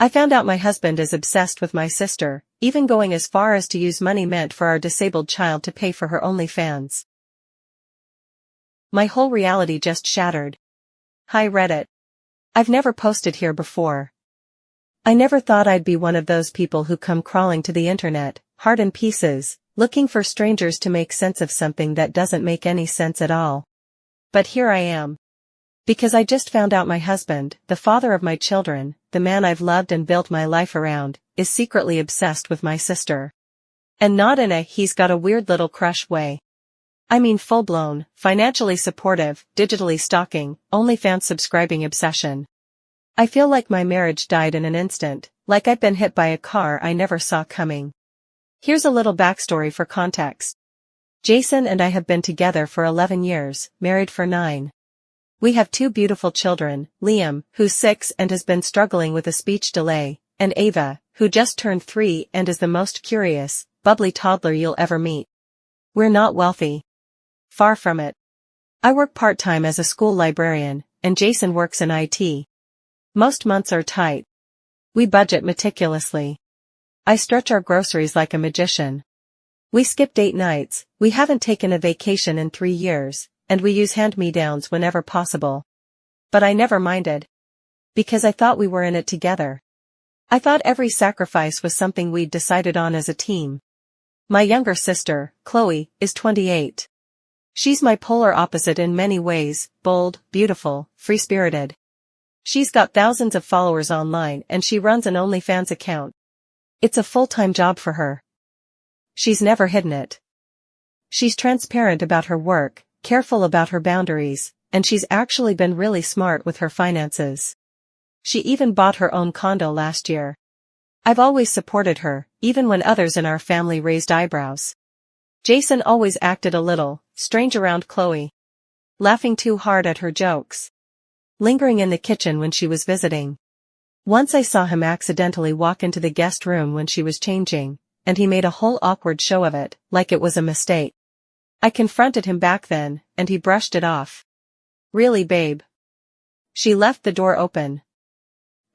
I found out my husband is obsessed with my sister, even going as far as to use money meant for our disabled child to pay for her OnlyFans. My whole reality just shattered. Hi Reddit. I've never posted here before. I never thought I'd be one of those people who come crawling to the internet, heart in pieces, looking for strangers to make sense of something that doesn't make any sense at all. But here I am. Because I just found out my husband, the father of my children, the man I've loved and built my life around, is secretly obsessed with my sister. And not in a he's got a weird little crush way. I mean full-blown, financially supportive, digitally stalking, OnlyFans subscribing obsession. I feel like my marriage died in an instant, like I'd been hit by a car I never saw coming. Here's a little backstory for context. Jason and I have been together for 11 years, married for 9. We have 2 beautiful children, Liam, who's 6 and has been struggling with a speech delay, and Ava, who just turned 3 and is the most curious, bubbly toddler you'll ever meet. We're not wealthy. Far from it. I work part-time as a school librarian, and Jason works in IT. Most months are tight. We budget meticulously. I stretch our groceries like a magician. We skip date nights, we haven't taken a vacation in 3 years, and we use hand-me-downs whenever possible. But I never minded. Because I thought we were in it together. I thought every sacrifice was something we'd decided on as a team. My younger sister, Chloe, is 28. She's my polar opposite in many ways, bold, beautiful, free-spirited. She's got thousands of followers online and she runs an OnlyFans account. It's a full-time job for her. She's never hidden it. She's transparent about her work, careful about her boundaries, and she's actually been really smart with her finances. She even bought her own condo last year. I've always supported her, even when others in our family raised eyebrows. Jason always acted a little strange around Chloe. Laughing too hard at her jokes. Lingering in the kitchen when she was visiting. Once I saw him accidentally walk into the guest room when she was changing, and he made a whole awkward show of it, like it was a mistake. I confronted him back then, and he brushed it off. Really, babe? She left the door open.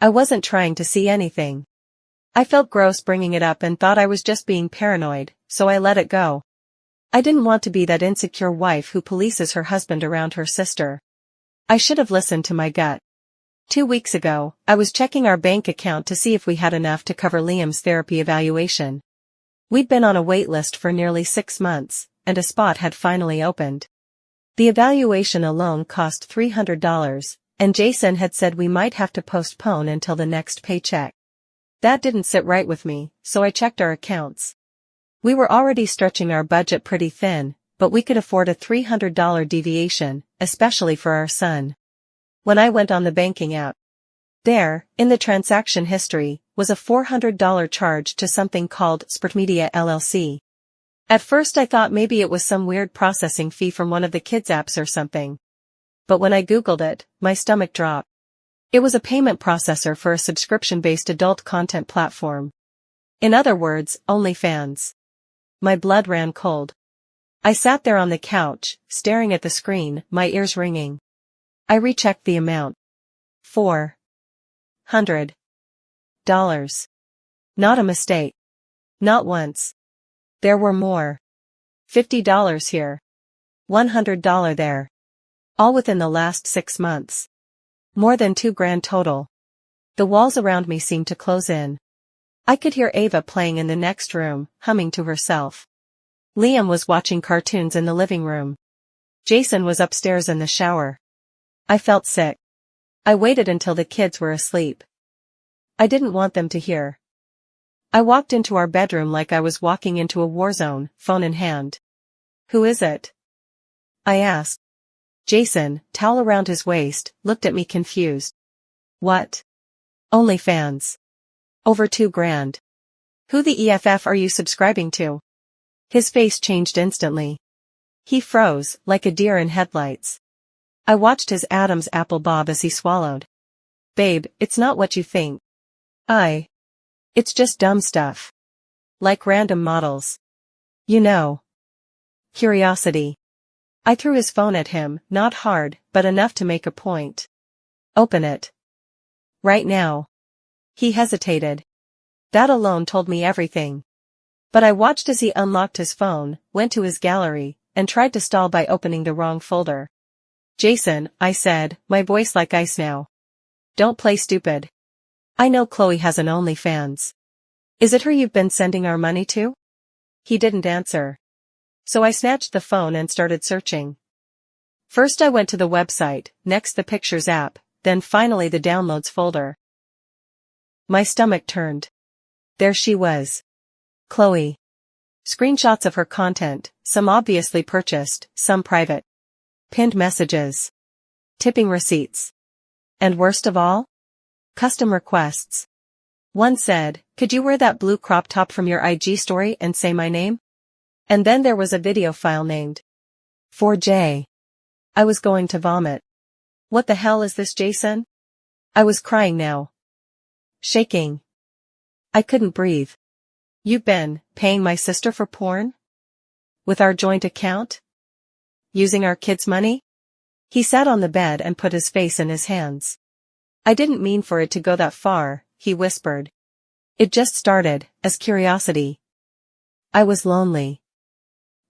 I wasn't trying to see anything. I felt gross bringing it up and thought I was just being paranoid, so I let it go. I didn't want to be that insecure wife who polices her husband around her sister. I should have listened to my gut. 2 weeks ago, I was checking our bank account to see if we had enough to cover Liam's therapy evaluation. We'd been on a wait list for nearly 6 months, and a spot had finally opened. The evaluation alone cost $300, and Jason had said we might have to postpone until the next paycheck. That didn't sit right with me, so I checked our accounts. We were already stretching our budget pretty thin, but we could afford a $300 deviation, especially for our son. When I went on the banking app, there, in the transaction history, was a $400 charge to something called Sportmedia LLC. At first I thought maybe it was some weird processing fee from one of the kids' apps or something. But when I googled it, my stomach dropped. It was a payment processor for a subscription-based adult content platform. In other words, OnlyFans. My blood ran cold. I sat there on the couch, staring at the screen, my ears ringing. I rechecked the amount. $400. Not a mistake. Not once. There were more. $50 here. $100 there. All within the last 6 months. More than $2,000 total. The walls around me seemed to close in. I could hear Ava playing in the next room, humming to herself. Liam was watching cartoons in the living room. Jason was upstairs in the shower. I felt sick. I waited until the kids were asleep. I didn't want them to hear. I walked into our bedroom like I was walking into a war zone, phone in hand. Who is it? I asked. Jason, towel around his waist, looked at me confused. What? OnlyFans. Over $2,000. Who the EFF are you subscribing to? His face changed instantly. He froze, like a deer in headlights. I watched his Adam's apple bob as he swallowed. Babe, it's not what you think. It's just dumb stuff. Like random models. You know. Curiosity. I threw his phone at him, not hard, but enough to make a point. Open it. Right now. He hesitated. That alone told me everything. But I watched as he unlocked his phone, went to his gallery, and tried to stall by opening the wrong folder. Jason, I said, my voice like ice now. Don't play stupid. I know Chloe has an OnlyFans. Is it her you've been sending our money to? He didn't answer. So I snatched the phone and started searching. First I went to the website, next the Pictures app, then finally the Downloads folder. My stomach turned. There she was. Chloe. Screenshots of her content, some obviously purchased, some private. Pinned messages. Tipping receipts. And worst of all? Custom requests. One said, could you wear that blue crop top from your IG story and say my name? And then there was a video file named 4J. I was going to vomit. What the hell is this, Jason? I was crying now. Shaking. I couldn't breathe. You've been paying my sister for porn? With our joint account? Using our kids' money? He sat on the bed and put his face in his hands. I didn't mean for it to go that far, he whispered. It just started, as curiosity. I was lonely.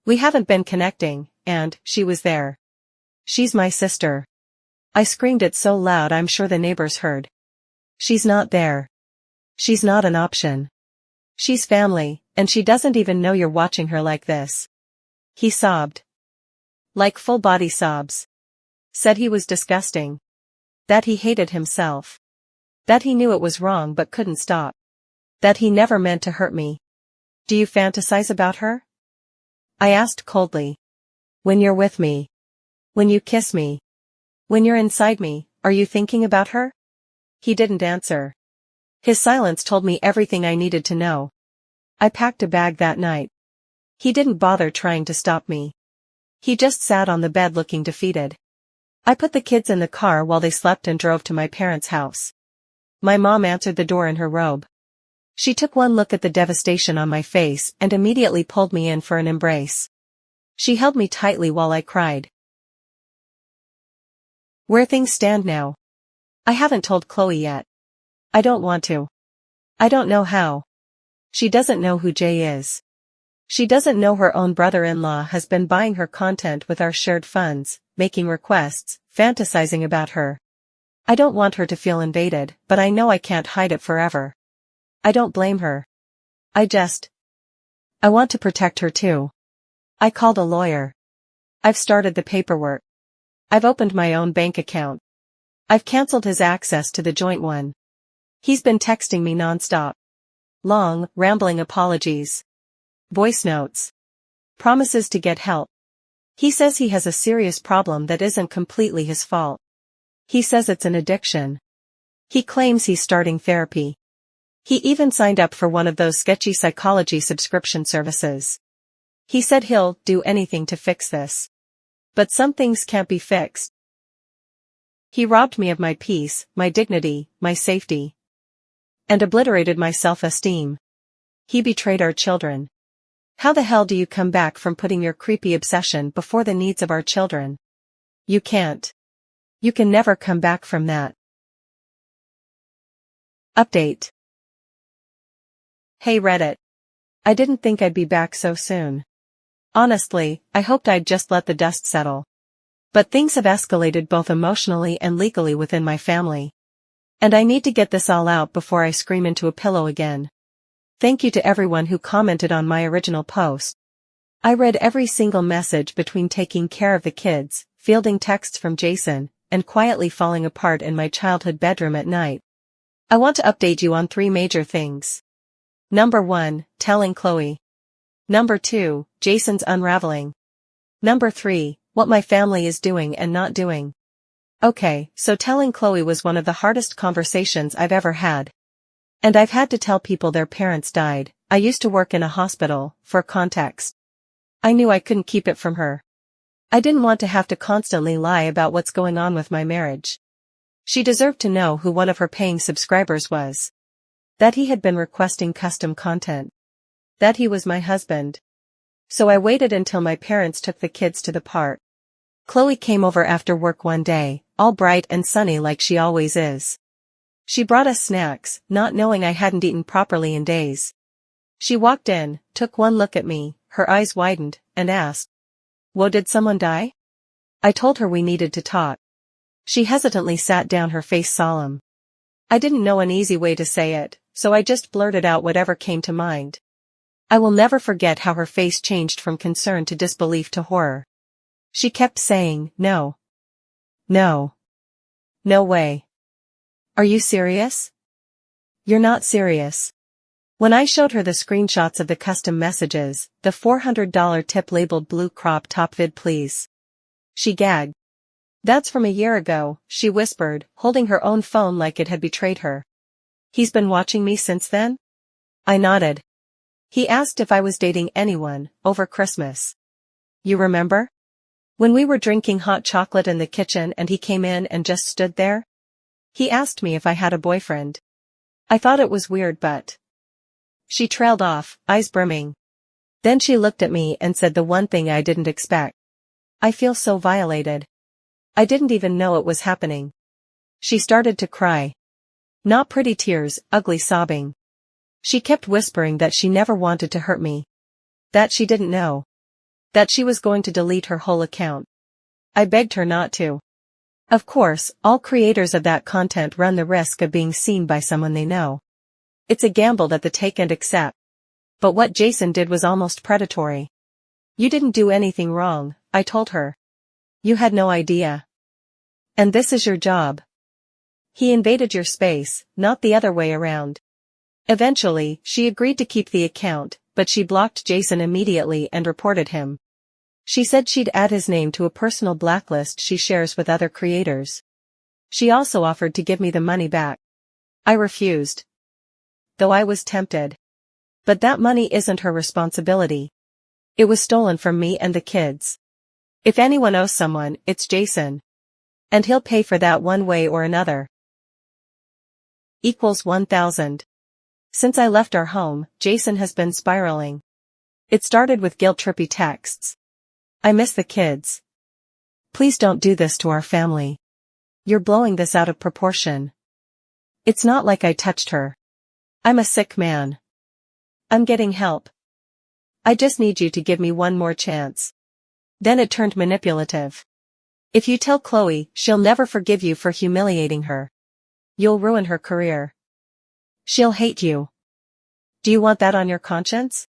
We haven't been connecting, and she was there. She's my sister. I screamed it so loud I'm sure the neighbors heard. She's not there. She's not an option. She's family, and she doesn't even know you're watching her like this. He sobbed. Like full-body sobs. Said he was disgusting. That he hated himself. That he knew it was wrong but couldn't stop. That he never meant to hurt me. Do you fantasize about her? I asked coldly. When you're with me. When you kiss me. When you're inside me, are you thinking about her? He didn't answer. His silence told me everything I needed to know. I packed a bag that night. He didn't bother trying to stop me. He just sat on the bed looking defeated. I put the kids in the car while they slept and drove to my parents' house. My mom answered the door in her robe. She took one look at the devastation on my face and immediately pulled me in for an embrace. She held me tightly while I cried. Where things stand now. I haven't told Chloe yet. I don't want to. I don't know how. She doesn't know who Jay is. She doesn't know her own brother-in-law has been buying her content with our shared funds, making requests, fantasizing about her. I don't want her to feel invaded, but I know I can't hide it forever. I don't blame her. I want to protect her too. I called a lawyer. I've started the paperwork. I've opened my own bank account. I've canceled his access to the joint one. He's been texting me nonstop. Long, rambling apologies. Voice notes. Promises to get help. He says he has a serious problem that isn't completely his fault. He says it's an addiction. He claims he's starting therapy. He even signed up for one of those sketchy psychology subscription services. He said he'll do anything to fix this. But some things can't be fixed. He robbed me of my peace, my dignity, my safety. And obliterated my self-esteem. He betrayed our children. How the hell do you come back from putting your creepy obsession before the needs of our children? You can't. You can never come back from that. Update. Hey Reddit. I didn't think I'd be back so soon. Honestly, I hoped I'd just let the dust settle. But things have escalated both emotionally and legally within my family. And I need to get this all out before I scream into a pillow again. Thank you to everyone who commented on my original post. I read every single message between taking care of the kids, fielding texts from Jason, and quietly falling apart in my childhood bedroom at night. I want to update you on 3 major things. Number 1, telling Chloe. Number 2, Jason's unraveling. Number 3, what my family is doing and not doing. Okay, so telling Chloe was one of the hardest conversations I've ever had. And I've had to tell people their parents died. I used to work in a hospital, for context. I knew I couldn't keep it from her. I didn't want to have to constantly lie about what's going on with my marriage. She deserved to know who one of her paying subscribers was. That he had been requesting custom content. That he was my husband. So I waited until my parents took the kids to the park. Chloe came over after work one day, all bright and sunny like she always is. She brought us snacks, not knowing I hadn't eaten properly in days. She walked in, took one look at me, her eyes widened, and asked, "Whoa, did someone die?" I told her we needed to talk. She hesitantly sat down, her face solemn. I didn't know an easy way to say it, so I just blurted out whatever came to mind. I will never forget how her face changed from concern to disbelief to horror. She kept saying, "No. No. No way. Are you serious? You're not serious." When I showed her the screenshots of the custom messages, the $400 tip labeled blue crop top vid please, she gagged. "That's from a year ago," she whispered, holding her own phone like it had betrayed her. "He's been watching me since then?" I nodded. "He asked if I was dating anyone, over Christmas. You remember? When we were drinking hot chocolate in the kitchen and he came in and just stood there? He asked me if I had a boyfriend. I thought it was weird but..." She trailed off, eyes brimming. Then she looked at me and said the one thing I didn't expect. "I feel so violated. I didn't even know it was happening." She started to cry. Not pretty tears, ugly sobbing. She kept whispering that she never wanted to hurt me. That she didn't know. That she was going to delete her whole account. I begged her not to. Of course, all creators of that content run the risk of being seen by someone they know. It's a gamble that they take and accept. But what Jason did was almost predatory. "You didn't do anything wrong," I told her. "You had no idea. And this is your job. He invaded your space, not the other way around." Eventually, she agreed to keep the account, but she blocked Jason immediately and reported him. She said she'd add his name to a personal blacklist she shares with other creators. She also offered to give me the money back. I refused. Though I was tempted. But that money isn't her responsibility. It was stolen from me and the kids. If anyone owes someone, it's Jason. And he'll pay for that one way or another. Equals 1000. Since I left our home, Jason has been spiraling. It started with guilt-trippy texts. "I miss the kids. Please don't do this to our family. You're blowing this out of proportion. It's not like I touched her. I'm a sick man. I'm getting help. I just need you to give me one more chance." Then it turned manipulative. "If you tell Chloe, she'll never forgive you for humiliating her. You'll ruin her career. She'll hate you. Do you want that on your conscience?"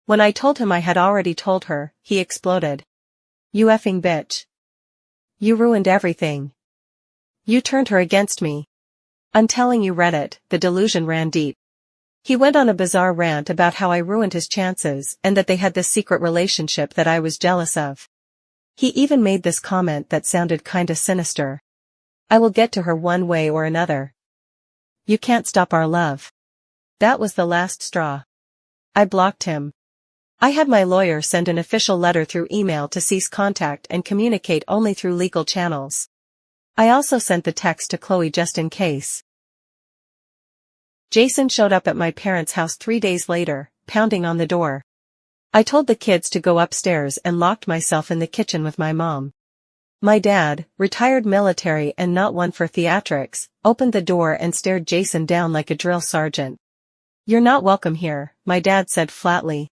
When I told him I had already told her, he exploded. "You effing bitch. You ruined everything. You turned her against me. I'm telling you, Reddit." The delusion ran deep. He went on a bizarre rant about how I ruined his chances and that they had this secret relationship that I was jealous of. He even made this comment that sounded kinda sinister. "I will get to her one way or another. You can't stop our love." That was the last straw. I blocked him. I had my lawyer send an official letter through email to cease contact and communicate only through legal channels. I also sent the text to Chloe just in case. Jason showed up at my parents' house 3 days later, pounding on the door. I told the kids to go upstairs and locked myself in the kitchen with my mom. My dad, retired military and not one for theatrics, opened the door and stared Jason down like a drill sergeant. "You're not welcome here," my dad said flatly.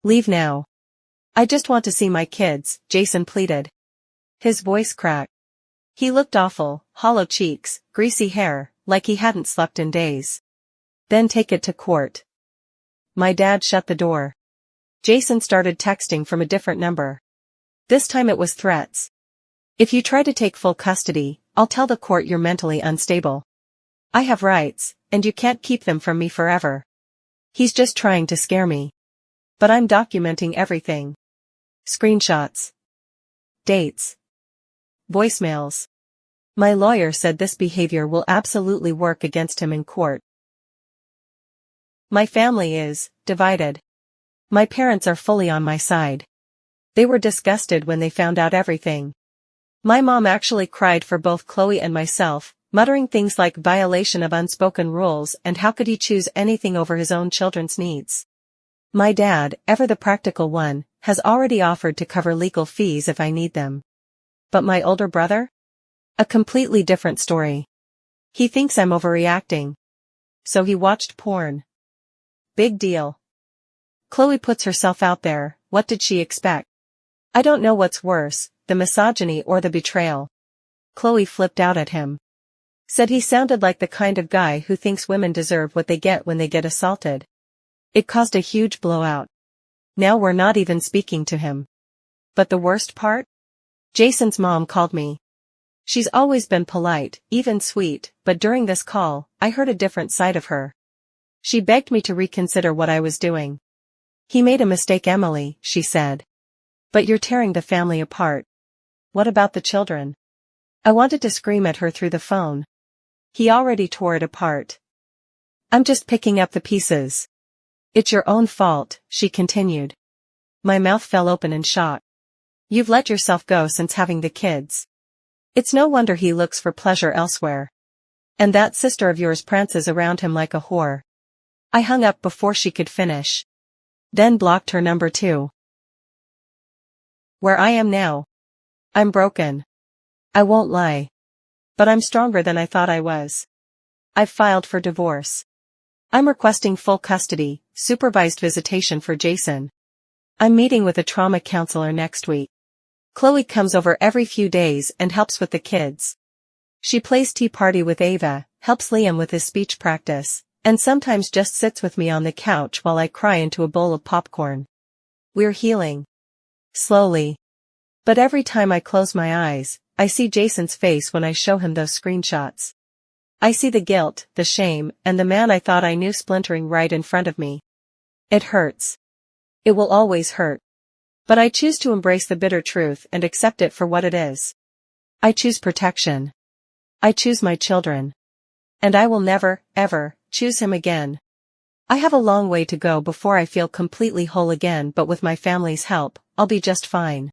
"Leave now." "I just want to see my kids," Jason pleaded. His voice cracked. He looked awful, hollow cheeks, greasy hair, like he hadn't slept in days. "Then take it to court." My dad shut the door. Jason started texting from a different number. This time it was threats. "If you try to take full custody, I'll tell the court you're mentally unstable. I have rights, and you can't keep them from me forever. He's just trying to scare me. But I'm documenting everything. Screenshots. Dates. Voicemails." My lawyer said this behavior will absolutely work against him in court. My family is divided. My parents are fully on my side. They were disgusted when they found out everything. My mom actually cried for both Chloe and myself, muttering things like violation of unspoken rules and how could he choose anything over his own children's needs. My dad, ever the practical one, has already offered to cover legal fees if I need them. But my older brother? A completely different story. He thinks I'm overreacting. So he watched porn. Big deal. Chloe puts herself out there, what did she expect? I don't know what's worse, the misogyny or the betrayal. Chloe flipped out at him. Said he sounded like the kind of guy who thinks women deserve what they get when they get assaulted. It caused a huge blowout. Now we're not even speaking to him. But the worst part? Jason's mom called me. She's always been polite, even sweet, but during this call, I heard a different side of her. She begged me to reconsider what I was doing. He made a mistake, Emily, she said. But you're tearing the family apart. What about the children? I wanted to scream at her through the phone. He already tore it apart. I'm just picking up the pieces. It's your own fault, she continued. My mouth fell open in shock. You've let yourself go since having the kids. It's no wonder he looks for pleasure elsewhere. And that sister of yours prances around him like a whore. I hung up before she could finish. Then blocked her number too. Where I am now. I'm broken. I won't lie. But I'm stronger than I thought I was. I've filed for divorce. I'm requesting full custody, supervised visitation for Jason. I'm meeting with a trauma counselor next week. Chloe comes over every few days and helps with the kids. She plays tea party with Ava, helps Liam with his speech practice, and sometimes just sits with me on the couch while I cry into a bowl of popcorn. We're healing. Slowly. But every time I close my eyes, I see Jason's face when I show him those screenshots. I see the guilt, the shame, and the man I thought I knew splintering right in front of me. It hurts. It will always hurt. But I choose to embrace the bitter truth and accept it for what it is. I choose protection. I choose my children. And I will never, ever, choose him again. I have a long way to go before I feel completely whole again, but with my family's help, I'll be just fine.